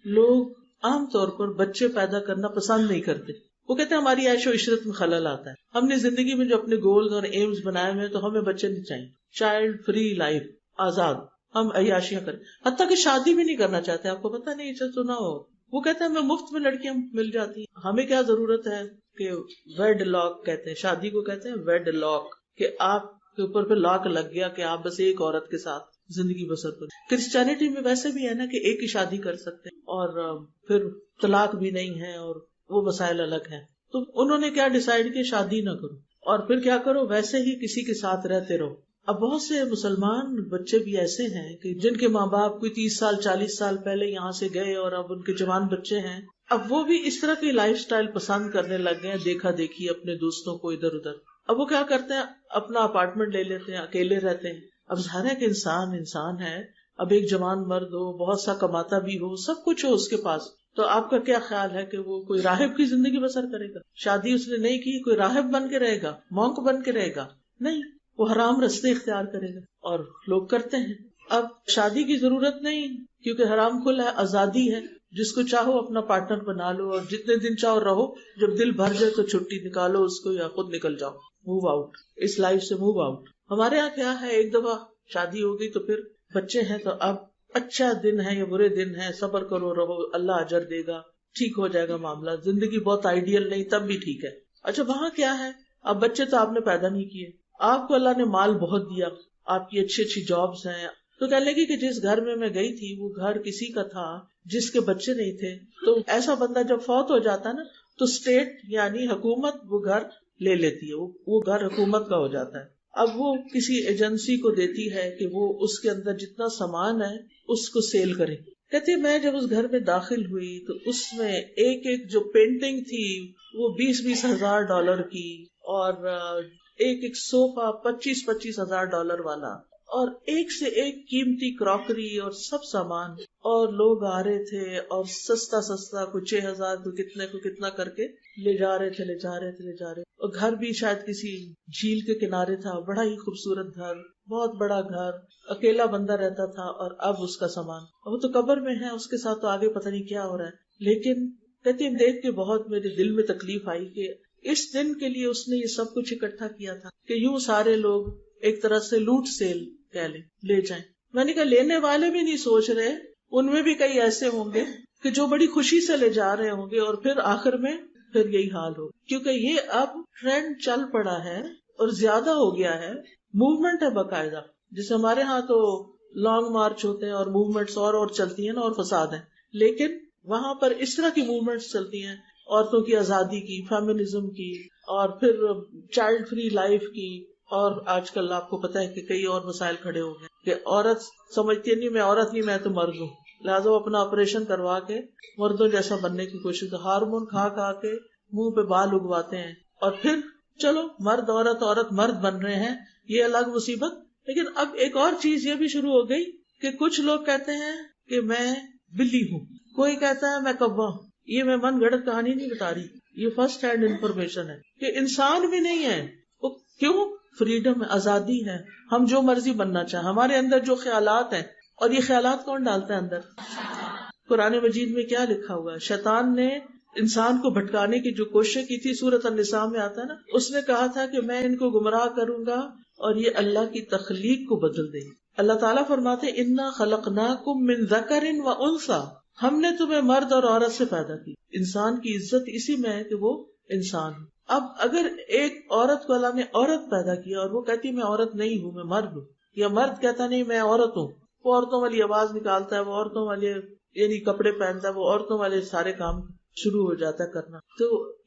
لوگ عام طور پر بچے پیدا کرنا پسند نہیں کرتے. وہ کہتے ہیں ہماری عیش و عشرت میں خلل آتا ہے، ہم نے زندگی میں جو اپنے گولز اور ایمز بنائے ہوئے تو ہمیں بچے نہیں چاہیے. چائلڈ فری لائف، آزاد، ہم عیاشیاں کریں، حتیٰ کہ شادی بھی نہیں کرنا چاہتے. آپ کو پتہ نہیں، اسے سنا ہو، وہ کہتے ہیں ہمیں مفت میں لڑکیاں مل جاتی ہیں، ہمیں کیا ضرورت ہے کہ ویڈ لاک کہتے ہیں شادی کو، کہتے ہیں ویڈ لاک، کہ آپ کے اوپر پہ لاک لگ گیا کہ آپ بس ایک عورت کے ساتھ زندگی بسر کریں. کرسچینٹی میں ویسے بھی ہے نا کہ ایک ہی شادی کر سکتے ہیں اور پھر طلاق بھی نہیں ہے اور وہ مسائل الگ ہیں. تو انہوں نے کیا ڈیسائیڈ کیا، شادی نہ کرو اور پھر کیا کرو، ویسے ہی کسی کے ساتھ رہتے رہو. اب بہت سے مسلمان بچے بھی ایسے ہیں کہ جن کے ماں باپ کوئی 30 سال 40 سال پہلے یہاں سے گئے اور اب ان کے جوان بچے ہیں، اب وہ بھی اس طرح کی لائف سٹائل پسند کرنے لگ گئے ہیں، دیکھا دیکھی اپنے دوستوں کو ادھر ادھر. اب وہ کیا کرتے ہیں، اپنا اپارٹمنٹ لے لیتے ہیں، اکیلے رہتے ہیں. اب ظاہر ہے کہ انسان ہے، اب ایک جوان مرد ہو، بہت سا کماتا بھی ہو، سب کچھ ہو اس کے پاس، تو آپ کا کیا خیال ہے کہ وہ کوئی راہب کی زندگی بسر کرے گا؟ شادی اس نے نہیں کی، کوئی راہب بن کے رہے گا، مونک بن کے رہے گا؟ نہیں، وہ حرام رستے اختیار کرے گا. اور لوگ کرتے ہیں. اب شادی کی ضرورت نہیں کیونکہ حرام کھل ہے، آزادی ہے، جس کو چاہو اپنا پارٹنر بنا لو اور جتنے دن چاہو رہو، جب دل بھر جائے تو چھٹی نکالو اس کو یا خود نکل جاؤ، موو آؤٹ، اس لائف سے موو آؤٹ. ہمارے یہاں کیا ہے، ایک دفعہ شادی ہو گئی تو پھر بچے ہیں تو اب اچھا دن ہے یا برے دن ہے، صبر کرو رہو، اللہ اجر دے گا، ٹھیک ہو جائے گا معاملہ. زندگی بہت آئیڈیل نہیں تب بھی ٹھیک ہے. اچھا وہاں کیا ہے، اب بچے تو آپ نے پیدا نہیں کیے، آپ کو اللہ نے مال بہت دیا، آپ کی اچھی اچھی جابز ہیں. تو کہنے لگی کہ جس گھر میں گئی تھی وہ گھر کسی کا تھا جس کے بچے نہیں تھے. تو ایسا بندہ جب فوت ہو جاتا ہے نا تو اسٹیٹ یعنی حکومت وہ گھر لے لیتی ہے، وہ گھر حکومت کا ہو جاتا ہے. اب وہ کسی ایجنسی کو دیتی ہے کہ وہ اس کے اندر جتنا سامان ہے اس کو سیل کرے. کہتے میں جب اس گھر میں داخل ہوئی تو اس میں ایک ایک جو پینٹنگ تھی وہ 20-20 ہزار ڈالر کی، اور ایک ایک صوفہ $25,000 والا، اور ایک سے ایک قیمتی کراکری اور سب سامان. اور لوگ آ رہے تھے اور سستا کوئی 6,000 کو کتنا کر کے لے جا رہے تھے. اور گھر بھی شاید کسی جھیل کے کنارے تھا، بڑا ہی خوبصورت گھر، بہت بڑا گھر، اکیلا بندہ رہتا تھا. اور اب اس کا سامان، اب وہ تو قبر میں ہے، اس کے ساتھ تو آگے پتہ نہیں کیا ہو رہا ہے. لیکن کہتی ہے دیکھ کے بہت میرے دل میں تکلیف آئی کہ اس دن کے لیے اس نے یہ سب کچھ اکٹھا کیا تھا کہ یوں سارے لوگ ایک طرح سے لوٹ سیل کہہ لیں لے جائیں. میں نے کہا لینے والے بھی نہیں سوچ رہے، ان میں بھی کئی ایسے ہوں گے کہ جو بڑی خوشی سے لے جا رہے ہوں گے اور پھر آخر میں پھر یہی حال ہو، کیونکہ یہ اب ٹرینڈ چل پڑا ہے اور زیادہ ہو گیا ہے، موومنٹ ہے باقاعدہ. جیسے ہمارے ہاں تو لانگ مارچ ہوتے ہیں اور موومنٹس اور چلتی ہیں نا، اور فساد ہیں، لیکن وہاں پر اس طرح کی موومنٹس چلتی ہیں، عورتوں کی آزادی کی، فیمنزم کی، اور پھر چائلڈ فری لائف کی. اور آج کل آپ کو پتا ہے کہ کئی اور مسائل کھڑے ہو گئے کہ عورت سمجھتی نہیں میں عورت نہیں، میں تو مرد ہوں، لہٰذا وہ اپنا آپریشن کروا کے مردوں جیسا بننے کی کوشش، ہارمون کھا کے منہ پہ بال اگواتے ہیں، اور پھر چلو مرد عورت عورت مرد بن رہے ہیں، یہ الگ مصیبت. لیکن اب ایک اور چیز یہ بھی شروع ہو گئی کہ کچھ لوگ کہتے ہیں کہ میں بلی ہوں، کوئی کہتا ہے میں کوا ہوں. یہ میں من گھڑت کہانی نہیں بتا رہی، یہ فرسٹ ہینڈ انفارمیشن ہے کہ انسان بھی نہیں ہے. وہ کیوں؟ فریڈم ہے، آزادی ہے، ہم جو مرضی بننا چاہیں. ہمارے اندر جو خیالات ہیں، اور یہ خیالات کون ڈالتا ہے اندر؟ قرآن مجید میں کیا لکھا ہوا ہے؟ شیطان نے انسان کو بھٹکانے کی جو کوشش کی تھی، سورۃ النساء میں آتا ہے نا، اس نے کہا تھا کہ میں ان کو گمراہ کروں گا اور یہ اللہ کی تخلیق کو بدل دیں. اللہ تعالیٰ فرماتے انا خلقناکم من ذکر و انثی، ہم نے تمہیں مرد اور عورت سے پیدا کی. انسان کی عزت اسی میں ہے کہ وہ انسان ہے. اب اگر ایک عورت کو اللہ نے عورت پیدا کیا اور وہ کہتی میں عورت نہیں ہوں، میں مرد ہوں، یا مرد کہتا نہیں میں عورت ہوں، وہ عورتوں والی آواز نکالتا ہے، وہ عورتوں والے یعنی کپڑے پہنتا ہے، وہ عورتوں والے سارے کام شروع ہو جاتا ہے کرنا، تو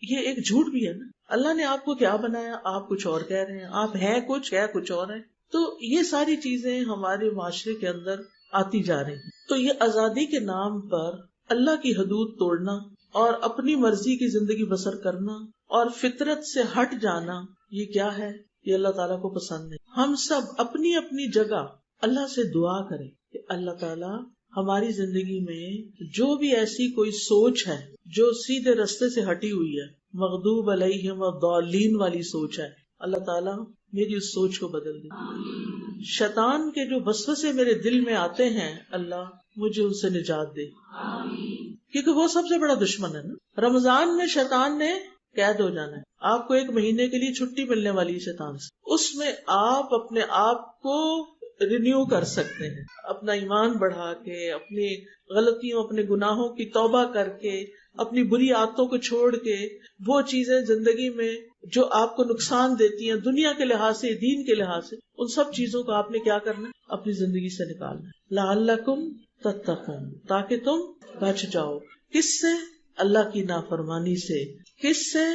یہ ایک جھوٹ بھی ہے نا. اللہ نے آپ کو کیا بنایا، آپ کچھ اور کہہ رہے ہیں، آپ ہیں کچھ ہے کچھ اور ہے. تو یہ ساری چیزیں ہمارے معاشرے کے اندر آتی جا رہی ہیں. تو یہ آزادی کے نام پر اللہ کی حدود توڑنا اور اپنی مرضی کی زندگی بسر کرنا اور فطرت سے ہٹ جانا، یہ کیا ہے؟ یہ اللہ تعالیٰ کو پسند نہیں. ہم سب اپنی اپنی جگہ اللہ سے دعا کریں کہ اللہ تعالیٰ ہماری زندگی میں جو بھی ایسی کوئی سوچ ہے جو سیدھے رستے سے ہٹی ہوئی ہے، مغضوب علیہم والضالین والی سوچ ہے، اللہ تعالیٰ میری اس سوچ کو بدل دے. شیطان کے جو وسوسے میرے دل میں آتے ہیں، اللہ مجھے ان سے نجات دے، کیونکہ وہ سب سے بڑا دشمن ہے نا. رمضان میں شیطان نے قید ہو جانا ہے. آپ کو 1 مہینے کے لیے چھٹی ملنے والی ہے شیطان سے، اس میں آپ اپنے آپ کو رینیو کر سکتے ہیں، اپنا ایمان بڑھا کے، اپنی غلطیوں اپنے گناہوں کی توبہ کر کے، اپنی بری عادتوں کو چھوڑ کے، وہ چیزیں زندگی میں جو آپ کو نقصان دیتی ہیں دنیا کے لحاظ سے، دین کے لحاظ سے، ان سب چیزوں کو آپ نے کیا کرنا ہے؟ اپنی زندگی سے نکالنا ہے. لعلکم تتقون، تاکہ تم بچ جاؤ. کس سے؟ اللہ کی نافرمانی سے. کس سے؟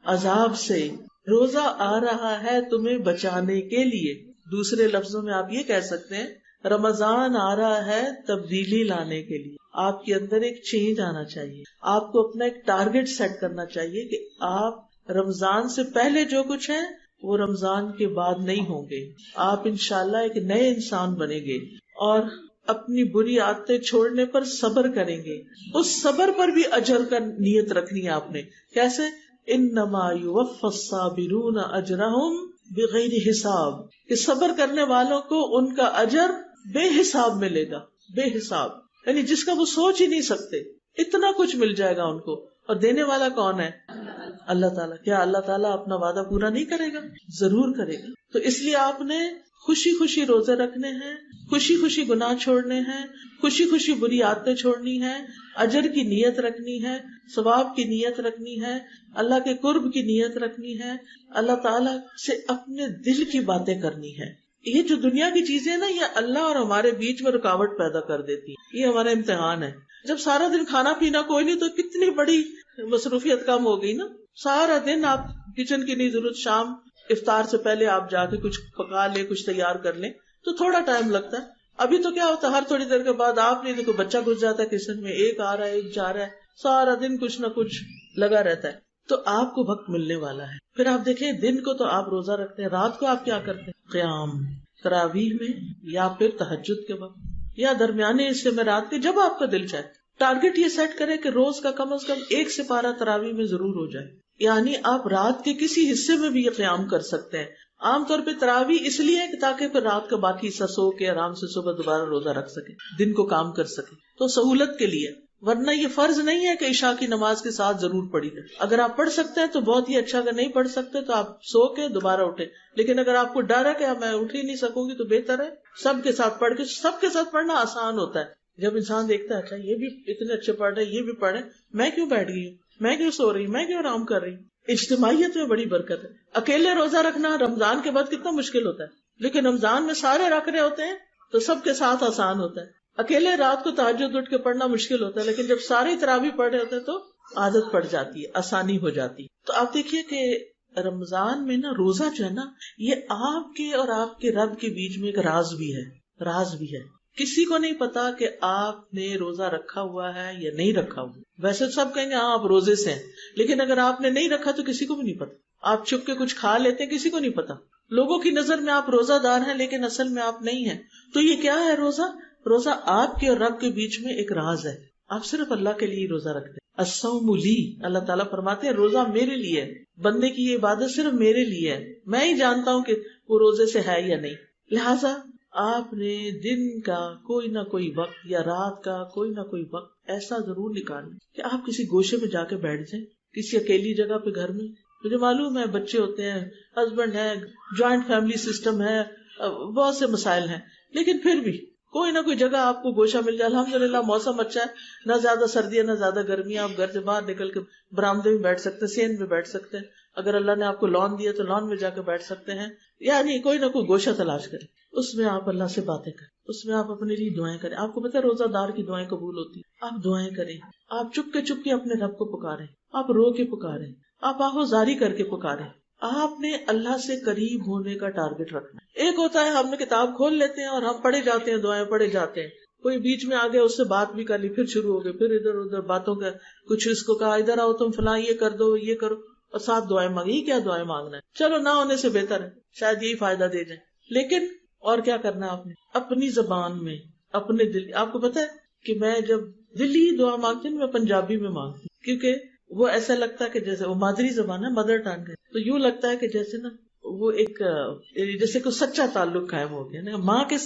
عذاب سے. روزہ آ رہا ہے تمہیں بچانے کے لیے. دوسرے لفظوں میں آپ یہ کہہ سکتے ہیں رمضان آ رہا ہے تبدیلی لانے کے لیے. آپ کے اندر ایک چینج آنا چاہیے. آپ کو اپنا ایک ٹارگٹ سیٹ کرنا چاہیے کہ آپ رمضان سے پہلے جو کچھ ہے وہ رمضان کے بعد نہیں ہوں گے. آپ انشاءاللہ ایک نئے انسان بنیں گے اور اپنی بری عادتیں چھوڑنے پر صبر کریں گے. اس صبر پر بھی اجر کا نیت رکھنی ہے آپ نے. کیسے؟ انما یوفی الصابرون اجرہم بغیر حساب، کہ صبر کرنے والوں کو ان کا اجر بے حساب ملے گا. بے حساب یعنی جس کا وہ سوچ ہی نہیں سکتے، اتنا کچھ مل جائے گا ان کو. اور دینے والا کون ہے؟ اللہ تعالیٰ. کیا اللہ تعالیٰ اپنا وعدہ پورا نہیں کرے گا؟ ضرور کرے گا. تو اس لیے آپ نے خوشی خوشی روزے رکھنے ہیں، خوشی خوشی گناہ چھوڑنے ہیں، خوشی خوشی بری عادتیں چھوڑنی ہیں، اجر کی نیت رکھنی ہے، ثواب کی نیت رکھنی ہے، اللہ کے قرب کی نیت رکھنی ہے، اللہ تعالیٰ سے اپنے دل کی باتیں کرنی ہے. یہ جو دنیا کی چیزیں نا، یہ اللہ اور ہمارے بیچ میں رکاوٹ پیدا کر دیتی ہیں. یہ ہمارا امتحان ہے. جب سارا دن کھانا پینا کوئی نہیں تو کتنی بڑی مصروفیت کم ہو گئی نا. سارا دن آپ کچن کی نہیں ضرورت، شام افطار سے پہلے آپ جا کے کچھ پکا لیں، کچھ تیار کر لیں تو تھوڑا ٹائم لگتا ہے. ابھی تو کیا ہوتا ہے، ہر تھوڑی دیر کے بعد آپ نہیں تو کوئی بچہ گھس جاتا ہے کچن میں، ایک آ رہا ہے ایک جا رہا ہے، سارا دن کچھ نہ کچھ لگا رہتا ہے. تو آپ کو وقت ملنے والا ہے. پھر آپ دیکھیں دن کو تو آپ روزہ رکھتے ہیں، رات کو آپ کیا کرتے ہیں؟ قیام، تراویح میں یا پھر تہجد کے وقت یا درمیانے حصے میں رات کے، جب آپ کا دل چاہے. ٹارگٹ یہ سیٹ کریں کہ روز کا کم از کم 1 سپارہ تراویح میں ضرور ہو جائے. یعنی آپ رات کے کسی حصے میں بھی یہ قیام کر سکتے ہیں. عام طور پہ تراویح اس لیے کہ تاکہ پھر رات کا باقی حصہ سو کے آرام سے صبح دوبارہ روزہ رکھ سکے، دن کو کام کر سکے، تو سہولت کے لیے. ورنہ یہ فرض نہیں ہے کہ عشاء کی نماز کے ساتھ ضرور پڑھی جائے. اگر آپ پڑھ سکتے ہیں تو بہت ہی اچھا، اگر نہیں پڑھ سکتے تو آپ سو کے دوبارہ اٹھے. لیکن اگر آپ کو ڈر ہے کہ میں اٹھ ہی نہیں سکوں گی تو بہتر ہے سب کے ساتھ پڑھ کے. سب کے ساتھ پڑھنا آسان ہوتا ہے جب انسان دیکھتا ہے اچھا یہ بھی اتنے اچھے پڑھ رہے، یہ بھی پڑھے، میں کیوں بیٹھ گئی ہوں، میں کیوں سو رہی ہوں، میں کیوں آرام کر رہی ہوں. اجتماعیت میں بڑی برکت ہے. اکیلے روزہ رکھنا رمضان کے بعد کتنا مشکل ہوتا ہے، لیکن رمضان میں سارے رکھ رہے ہوتے ہیں تو سب کے ساتھ آسان ہوتا ہے. اکیلے رات کو تہجد اٹھ کے پڑھنا مشکل ہوتا ہے، لیکن جب سارے تراویح پڑھ رہے ہوتے ہیں تو عادت پڑ جاتی ہے، آسانی ہو جاتی ہے. تو آپ دیکھیے کہ رمضان میں نا روزہ جو ہے نا، یہ آپ کے اور آپ کے رب کے بیچ میں ایک راز بھی ہے. راز بھی ہے. کسی کو نہیں پتا کہ آپ نے روزہ رکھا ہوا ہے یا نہیں رکھا ہوا. ویسے سب کہیں گے ہاں آپ روزے سے ہیں، لیکن اگر آپ نے نہیں رکھا تو کسی کو بھی نہیں پتا. آپ چھپ کے کچھ کھا لیتے ہیں، کسی کو نہیں پتا. لوگوں کی نظر میں آپ روزہ دار ہیں لیکن اصل میں آپ نہیں ہیں. تو یہ کیا ہے روزہ؟ روزہ آپ کے اور رب کے بیچ میں ایک راز ہے. آپ صرف اللہ کے لیے روزہ رکھتے ہیں. الصوم لی، اللہ تعالیٰ فرماتے ہیں روزہ میرے لیے ہے. بندے کی یہ عبادت صرف میرے لیے ہے، میں ہی جانتا ہوں کہ وہ روزے سے ہے یا نہیں. لہٰذا آپ نے دن کا کوئی نہ کوئی وقت یا رات کا کوئی نہ کوئی وقت ایسا ضرور نکالنا کہ آپ کسی گوشے میں جا کے بیٹھ جائیں، کسی اکیلی جگہ پہ گھر میں. مجھے معلوم ہے بچے ہوتے ہیں، ہسبینڈ ہے، جوائنٹ فیملی سسٹم ہے، بہت سے مسائل ہیں، لیکن پھر بھی کوئی نہ کوئی جگہ آپ کو گوشہ مل جائے. الحمدللہ موسم اچھا ہے، نہ زیادہ سردی ہے نہ زیادہ گرمی ہے. آپ گھر سے باہر نکل کے برآمدے میں بیٹھ سکتے ہیں، سین میں بیٹھ سکتے ہیں. اگر اللہ نے آپ کو لان دیا تو لان میں جا کے بیٹھ سکتے ہیں. یعنی کوئی نہ کوئی گوشہ تلاش کریں، اس میں آپ اللہ سے باتیں کریں، اس میں آپ اپنے لیے دعائیں کریں. آپ کو پتہ ہے روزہ دار کی دعائیں قبول ہوتی ہیں. آپ دعائیں کریں، آپ چپ کے اپنے رب کو پکاریں، آپ رو کے پکاریں، آپ آہوزاری کر کے پکاریں. آپ نے اللہ سے قریب ہونے کا ٹارگٹ رکھنا ہے. ایک ہوتا ہے ہم نے کتاب کھول لیتے ہیں اور ہم پڑھے جاتے ہیں، دعائیں پڑھے جاتے ہیں. کوئی بیچ میں آگے اس سے بات بھی کر لی، پھر شروع ہو گئے، پھر ادھر ادھر باتوں کا کچھ اس کو کہا ادھر آؤ تم فلاں یہ کر دو یہ کرو، اور ساتھ دعائیں مانگی. کیا دعائیں مانگنا ہے؟ چلو نہ ہونے سے بہتر ہے، شاید یہی فائدہ دے جائیں. لیکن اور کیا کرنا ہے آپ نے اپنی زبان میں اپنے دل. آپ کو پتا ہے کہ میں جب دلی دعا مانگتی ہوں میں پنجابی میں مانگتی ہوں، کیونکہ وہ ایسا لگتا ہے کہ جیسے وہ مادری زبان ہے، مدر ٹنگ ہے، تو یوں لگتا ہے کہ جیسے نا وہ ایک جیسے کوئی سچا تعلق قائم ہو گیا نا. ماں کے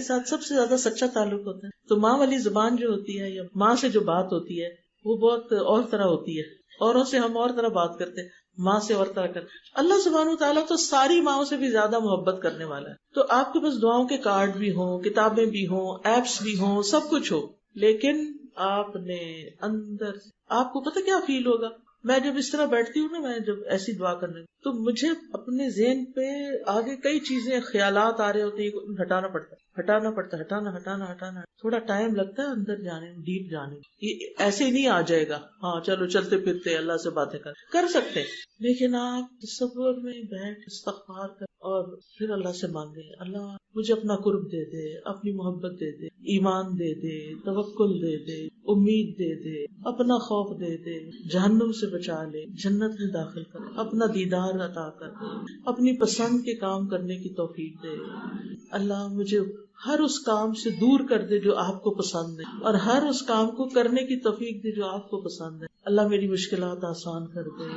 ساتھ سب سے زیادہ سچا تعلق ہوتا ہے. تو ماں والی زبان جو ہوتی ہے یا ماں سے جو بات ہوتی ہے وہ بہت اور طرح ہوتی ہے. اوروں سے ہم اور طرح بات کرتے ہیں، ماں سے اور طرح کرتے. اللہ سبحانہ وتعالیٰ تو ساری ماؤں سے بھی زیادہ محبت کرنے والا ہے. تو آپ کے پاس دعاؤں کے کارڈ بھی ہوں، کتابیں بھی ہوں، ایپس بھی ہوں، سب کچھ ہو، لیکن آپ نے اندر آپ کو پتہ کیا فیل ہوگا. میں جب اس طرح بیٹھتی ہوں نا، میں جب ایسی دعا کرنے تو مجھے اپنے ذہن پہ آگے کئی چیزیں خیالات آ رہے ہوتے ہیں، ہٹانا پڑتا. تھوڑا ٹائم لگتا ہے اندر جانے میں، ڈیپ جانے میں. یہ ایسے ہی نہیں آ جائے گا. ہاں چلو چلتے پھرتے اللہ سے باتیں کر سکتے، لیکن آپ تصور میں بیٹھ استغفار کر اور پھر اللہ سے مانگے اللہ مجھے اپنا قرب دے دے، اپنی محبت دے دے، ایمان دے دے، توکل دے دے، امید دے دے، اپنا خوف دے دے، جہنم سے بچا لے، جنت میں داخل کر، اپنا دیدار عطا کر دے، اپنی پسند کے کام کرنے کی توفیق دے. اللہ مجھے ہر اس کام سے دور کر دے جو آپ کو پسند ہے، اور ہر اس کام کو کرنے کی توفیق دے جو آپ کو پسند ہے. اللہ میری مشکلات آسان کر دے.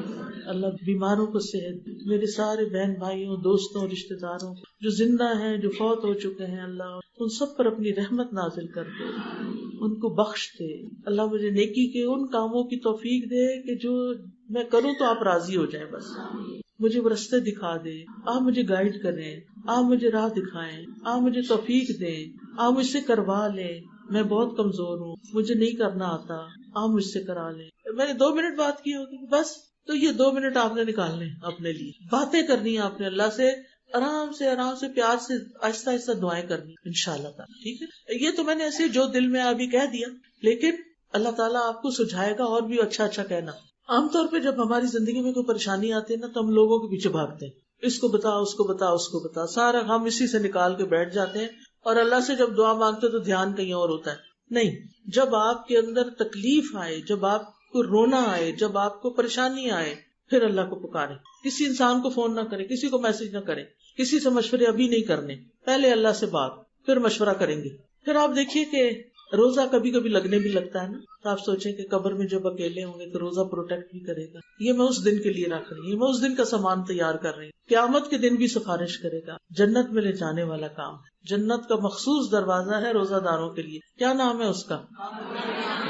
اللہ بیماروں کو صحت دے. میرے سارے بہن بھائیوں، دوستوں، رشتہ داروں جو زندہ ہیں، جو فوت ہو چکے ہیں، اللہ ان سب پر اپنی رحمت نازل کر دے، ان کو بخش دے. اللہ مجھے نیکی کے ان کاموں کی توفیق دے کہ جو میں کروں تو آپ راضی ہو جائیں. بس مجھے وہ رستے دکھا دے، آپ مجھے گائیڈ کریں، آپ مجھے راہ دکھائیں، آپ مجھے توفیق دیں، آپ مجھ سے کروا لیں. میں بہت کمزور ہوں، مجھے نہیں کرنا آتا، آپ مجھ سے کرا لیں. میں نے 2 منٹ بات کی ہوگی بس، تو یہ 2 منٹ آپ نے نکالنے اپنے لیے، باتیں کرنی ہے آپ نے اللہ سے، آرام سے پیار سے آہستہ آہستہ دعائیں کرنی انشاءاللہ تعالیٰ. ٹھیک ہے، یہ تو میں نے ایسے جو دل میں ابھی کہہ دیا، لیکن اللہ تعالیٰ آپ کو سجھائے گا اور بھی اچھا کہنا. عام طور پہ جب ہماری زندگی میں کوئی پریشانی آتی ہے نا تو ہم لوگوں کے پیچھے بھاگتے ہیں، اس کو بتا، اس کو بتا، اس کو بتا، سارا ہم اسی سے نکال کے بیٹھ جاتے ہیں، اور اللہ سے جب دعا مانگتے تو دھیان کہیں اور ہوتا ہے. نہیں، جب آپ کے اندر تکلیف آئے، جب آپ کو رونا آئے، جب آپ کو پریشانی آئے، پھر اللہ کو پکاریں. کسی انسان کو فون نہ کریں، کسی کو میسج نہ کریں، کسی سے مشورے ابھی نہیں کرنے، پہلے اللہ سے بات، پھر مشورہ کریں گے. پھر آپ دیکھیے کہ روزہ کبھی کبھی لگنے بھی لگتا ہے نا، تو آپ سوچیں کہ قبر میں جب اکیلے ہوں گے تو روزہ پروٹیکٹ بھی کرے گا. یہ میں اس دن کے لیے رکھ رہی ہوں، میں اس دن کا سامان تیار کر رہی ہوں. قیامت کے دن بھی سفارش کرے گا، جنت میں لے جانے والا کام ہے. جنت کا مخصوص دروازہ ہے روزہ داروں کے لیے. کیا نام ہے اس کا؟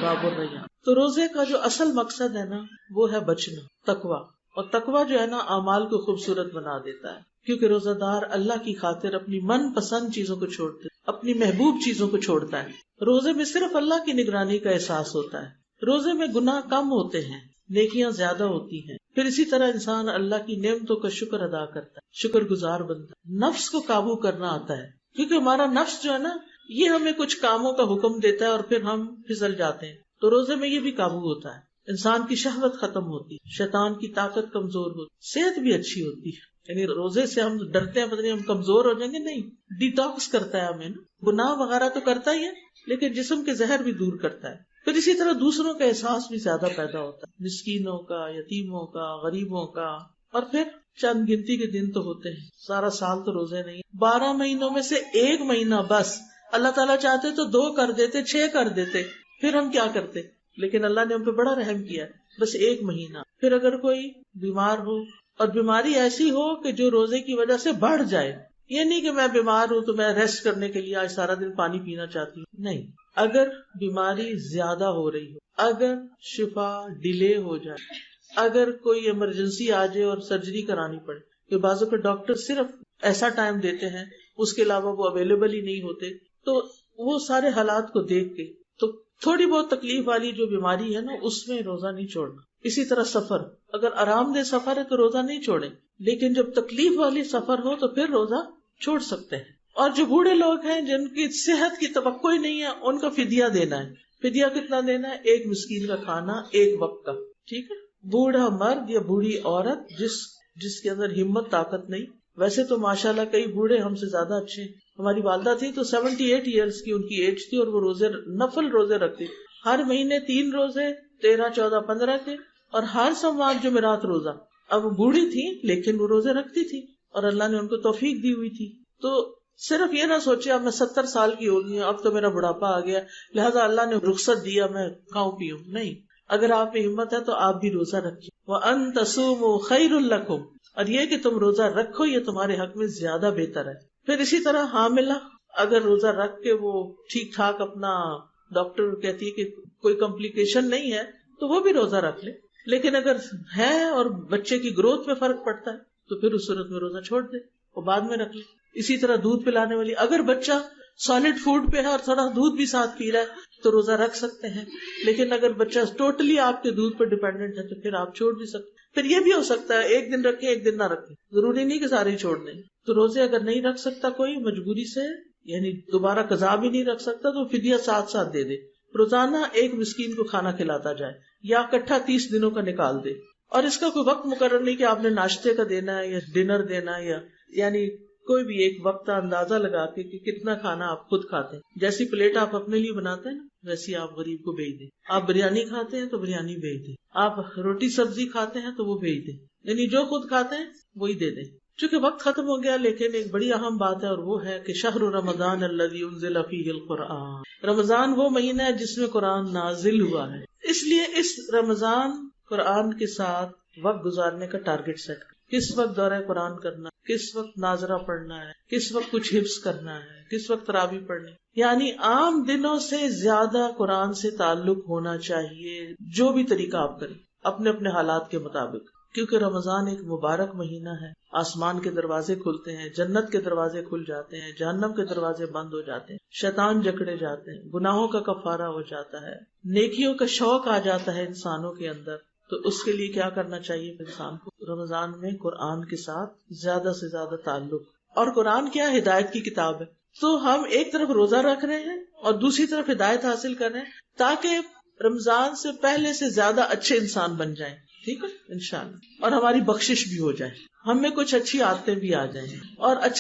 باب الریان. تو روزے کا جو اصل مقصد ہے نا وہ ہے بچنا، تقویٰ. اور تقویٰ جو ہے نا اعمال کو خوبصورت بنا دیتا ہے، کیونکہ روزہ دار اللہ کی خاطر اپنی من پسند چیزوں کو چھوڑتے. اپنی محبوب چیزوں کو چھوڑتا ہے۔ روزے میں صرف اللہ کی نگرانی کا احساس ہوتا ہے۔ روزے میں گناہ کم ہوتے ہیں، نیکیاں زیادہ ہوتی ہیں۔ پھر اسی طرح انسان اللہ کی نعمتوں کا شکر ادا کرتا ہے، شکر گزار بنتا ہے، نفس کو قابو کرنا آتا ہے، کیونکہ ہمارا نفس جو ہے نا یہ ہمیں کچھ کاموں کا حکم دیتا ہے اور پھر ہم پھسل جاتے ہیں۔ تو روزے میں یہ بھی قابو ہوتا ہے، انسان کی شہوت ختم ہوتی ہے، شیطان کی طاقت کمزور ہوتی، صحت بھی اچھی ہوتی ہے۔ یعنی روزے سے ہم ڈرتے ہیں پتہ نہیں ہم کمزور ہو جائیں گے، نہیں، ڈیٹاکس کرتا ہے ہمیں نا، گناہ وغیرہ تو کرتا ہی ہے لیکن جسم کے زہر بھی دور کرتا ہے۔ پھر اسی طرح دوسروں کا احساس بھی زیادہ پیدا ہوتا ہے، مسکینوں کا، یتیموں کا، غریبوں کا۔ اور پھر چند گنتی کے دن تو ہوتے ہیں، سارا سال تو روزے نہیں، 12 مہینوں میں سے 1 مہینہ بس اللہ تعالیٰ چاہتے تو 2 کر دیتے، 6 کر دیتے، پھر ہم کیا کرتے؟ لیکن اللہ نے ہم پہ بڑا رحم کیا ہے، بس 1 مہینہ۔ پھر اگر کوئی بیمار ہو اور بیماری ایسی ہو کہ جو روزے کی وجہ سے بڑھ جائے، یہ نہیں کہ میں بیمار ہوں تو میں ریسٹ کرنے کے لیے آج سارا دن پانی پینا چاہتی ہوں، نہیں، اگر بیماری زیادہ ہو رہی ہو، اگر شفا ڈیلے ہو جائے، اگر کوئی ایمرجنسی آ جائے اور سرجری کرانی پڑے، کہ بعضوں کے ڈاکٹر صرف ایسا ٹائم دیتے ہیں اس کے علاوہ وہ اویلیبل ہی نہیں ہوتے، تو وہ سارے حالات کو دیکھ کے تو تھوڑی بہت تکلیف والی جو بیماری ہے نا اس میں روزہ نہیں چھوڑنا۔ اسی طرح سفر، اگر آرام دہ سفر ہے تو روزہ نہیں چھوڑیں، لیکن جب تکلیف والی سفر ہو تو پھر روزہ چھوڑ سکتے ہیں۔ اور جو بوڑھے لوگ ہیں جن کی صحت کی توقع ہی نہیں ہے ان کا فدیہ دینا ہے۔ فدیہ کتنا دینا ہے؟ 1 مسکین کا کھانا 1 وقت کا، ٹھیک ہے۔ بوڑھا مرد یا بوڑھی عورت جس کے اندر ہمت طاقت نہیں، ویسے تو ماشاءاللہ کئی بوڑھے ہم سے زیادہ اچھے، ہماری والدہ تھی تو 78 ایئرس کی ان کی ایج تھی اور وہ نفل روزے رکھتی، ہر مہینے 3 روزے، 13، 14، 15 کے، اور ہر سوموار جمعرات روزہ۔ اب وہ بوڑھی تھی لیکن وہ روزے رکھتی تھی اور اللہ نے ان کو توفیق دی ہوئی تھی۔ تو صرف یہ نہ سوچے اب میں 70 سال کی ہو گئی ہوں، اب تو میرا بڑھاپا آ گیا لہذا اللہ نے رخصت دیا میں کھاؤں پیوں، نہیں، اگر آپ میں ہمت ہے تو آپ بھی روزہ رکھیے۔ وَأَن تَصُومُوا خَيْرٌ لَكُمْ، اور یہ کہ تم روزہ رکھو یہ تمہارے حق میں زیادہ بہتر ہے۔ پھر اسی طرح حاملہ اگر روزہ رکھ کے وہ ٹھیک ٹھاک اپنا ڈاکٹر کہتی ہے کہ کوئی کمپلیکیشن نہیں ہے تو وہ بھی روزہ رکھ لے، لیکن اگر ہے اور بچے کی گروتھ میں فرق پڑتا ہے تو پھر اس صورت میں روزہ چھوڑ دے، وہ بعد میں رکھ لے۔ اسی طرح دودھ پلانے والی، اگر بچہ سالڈ فوڈ پہ ہے اور تھوڑا دودھ بھی ساتھ پی رہا ہے تو روزہ رکھ سکتے ہیں، لیکن اگر بچہ ٹوٹلی آپ کے دودھ پر ڈیپینڈنٹ ہے تو پھر آپ چھوڑ بھی سکتے۔ پھر یہ بھی ہو سکتا ہے 1 دن رکھیں 1 دن نہ رکھیں، ضروری نہیں کہ سارے ہی چھوڑ دیں۔ تو روزے اگر نہیں رکھ سکتا کوئی مجبوری سے، یعنی دوبارہ قضا بھی نہیں رکھ سکتا تو فدیہ ساتھ ساتھ دے دے، روزانہ 1 مسکین کو کھانا کھلاتا جائے یا اکٹھا 30 دنوں کا نکال دے۔ اور اس کا کوئی وقت مقرر نہیں کہ آپ نے ناشتے کا دینا ہے یا ڈنر دینا ہے، یعنی کوئی بھی ایک وقت کا اندازہ لگا کے کہ کتنا کھانا آپ خود کھاتے ہیں، جیسی پلیٹ آپ اپنے لیے بناتے ہیں نا ویسی آپ غریب کو بھیج دیں۔ آپ بریانی کھاتے ہیں تو بریانی بھیج دیں، آپ روٹی سبزی کھاتے ہیں تو وہ بھیج دیں، یعنی جو خود کھاتے ہیں وہی دے دیں۔ چونکہ وقت ختم ہو گیا لیکن ایک بڑی اہم بات ہے اور وہ ہے کہ شہر رمضان الذی انزل فیہ القرآن، رمضان وہ مہینہ ہے جس میں قرآن نازل ہوا ہے، اس لیے اس رمضان قرآن کے ساتھ وقت گزارنے کا ٹارگٹ سیٹ، کس وقت دورہ قرآن کرنا، کس وقت ناظرہ پڑھنا ہے، کس وقت کچھ حفظ کرنا ہے، کس وقت تراویح پڑھنی، یعنی عام دنوں سے زیادہ قرآن سے تعلق ہونا چاہیے، جو بھی طریقہ آپ کریں اپنے اپنے حالات کے مطابق، کیونکہ رمضان ایک مبارک مہینہ ہے، آسمان کے دروازے کھلتے ہیں، جنت کے دروازے کھل جاتے ہیں، جہنم کے دروازے بند ہو جاتے ہیں، شیطان جکڑے جاتے ہیں، گناہوں کا کفارہ ہو جاتا ہے، نیکیوں کا شوق آ جاتا ہے انسانوں کے اندر۔ تو اس کے لیے کیا کرنا چاہیے انسان کو؟ رمضان میں قرآن کے ساتھ زیادہ سے زیادہ تعلق، اور قرآن کیا ہدایت کی کتاب ہے، تو ہم ایک طرف روزہ رکھ رہے ہیں اور دوسری طرف ہدایت حاصل کر رہے ہیں تاکہ رمضان سے پہلے سے زیادہ اچھے انسان بن جائیں، ٹھیک ہے انشاءاللہ، اور ہماری بخشش بھی ہو جائے، ہم میں کچھ اچھی عادتیں بھی آ جائیں اور